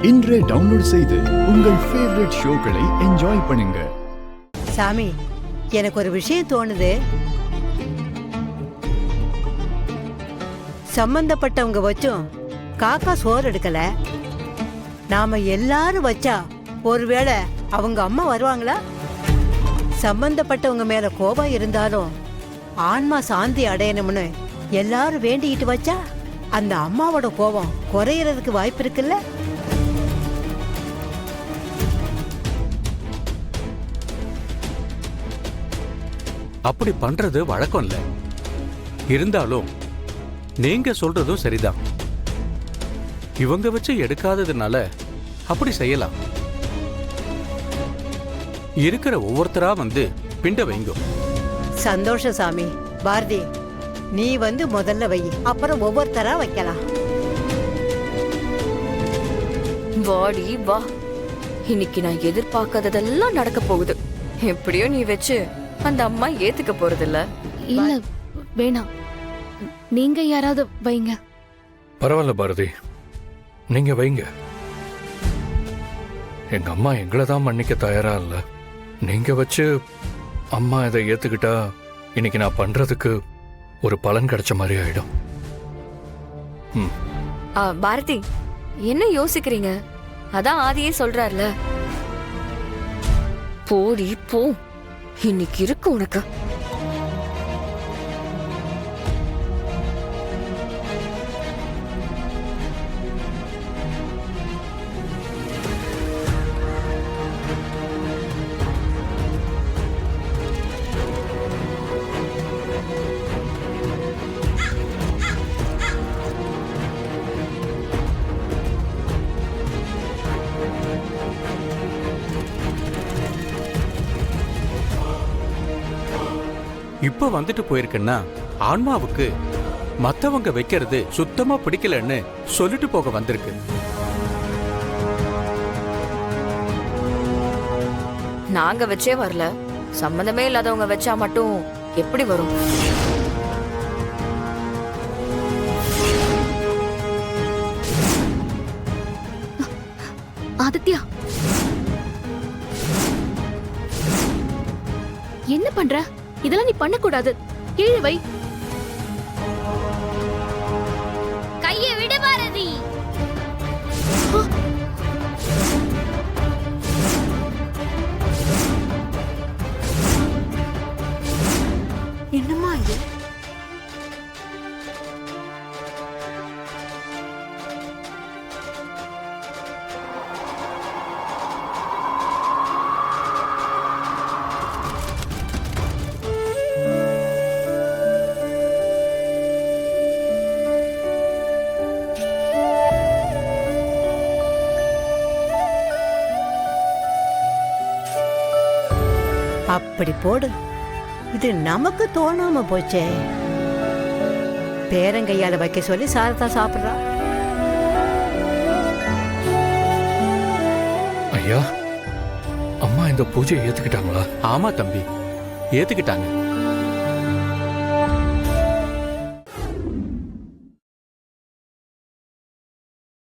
இன்றே டவுன்லோட் செய்து உங்கள் ஃபேவரட் ஷோக்களை என்ஜாய் பண்ணுங்க. சாமி, எனக்கு ஒரு விஷயம் தோணுது. சம்பந்தப்பட்டவங்க வச்சும் காக்கா சோறு எடுக்கல. நாம எல்லாரும் வச்சா ஒருவேளை அவங்க அம்மா வருவாங்களா? சம்பந்தப்பட்டவங்க மேல கோபம் இருந்தாலும் ஆன்மா சாந்தி அடையணும்னு எல்லாரும் வேண்டிக்கிட்டு வச்சா அந்த அம்மாவோட கோபம் குறையறதுக்கு வாய்ப்பு இருக்குல்ல? அப்படி பண்றது வழக்கம் இல்ல. இருந்தாலும் நீங்க சொல்றதும் சரிதான். இவங்க வச்சு எடுக்காததுனால அப்படி செய்யலாம். இருக்கிற ஒவ்வொருத்தரா வந்து பிண்ட வைங்க. சந்தோஷம் சாமி. பாரதி, நீ வந்து முதல்ல வை, அப்புறம் ஒவ்வொருத்தரா வைக்கலாம். வாடி வா, இன்னைக்கு நான் எதிர்பார்க்காததெல்லாம் நடக்க போகுது. எப்படியோ நீ வச்சு அந்த அம்மா ஏத்துக்க போறது இல்ல. இல்ல வேணாம், நீங்க யாராவது வைங்க. பரவாயில்ல பாரதி, நீங்க வைங்க. எங்க அம்மா எங்களை தான் மன்னிக்க தயாரா இல்ல. நீங்க வச்சு அம்மா இதை ஏத்துக்கிட்டா இன்னைக்கு நான் பண்றதுக்கு ஒரு பலன் கிடைச்ச மாதிரி ஆயிடும். பாரதி, என்ன யோசிக்கிறீங்க? அதான் ஆதியே சொல்றாருல. போடி போ, இன்னைக்கு இருக்கு உனக்கு. இப்ப வந்துட்டு போயிருக்குன்னா ஆன்மாவுக்கு மத்தவங்க வைக்கிறது சுத்தமா பிடிக்கலன்னு சொல்லிட்டு போக வந்திருக்கு. நாங்க வச்சே வரல, சம்பந்தமே இல்லாதவங்க வச்சா மட்டும் எப்படி வரும்? ஆதித்யா, என்ன பண்ற? இதெல்லாம் நீ பண்ணக்கூடாது. கீழே வை. கையை விடு பாரதி. என்னம்மா இது? அப்படி போடு. இது நமக்கு தோணாம போச்சே. பேரங்கையால வைக்க சொல்லி சாரதா சாப்பிடுறா. ஐயா, அம்மா இந்த பூஜையை ஏத்துக்கிட்டாங்களா? ஆமா தம்பி, ஏத்துக்கிட்டாங்க.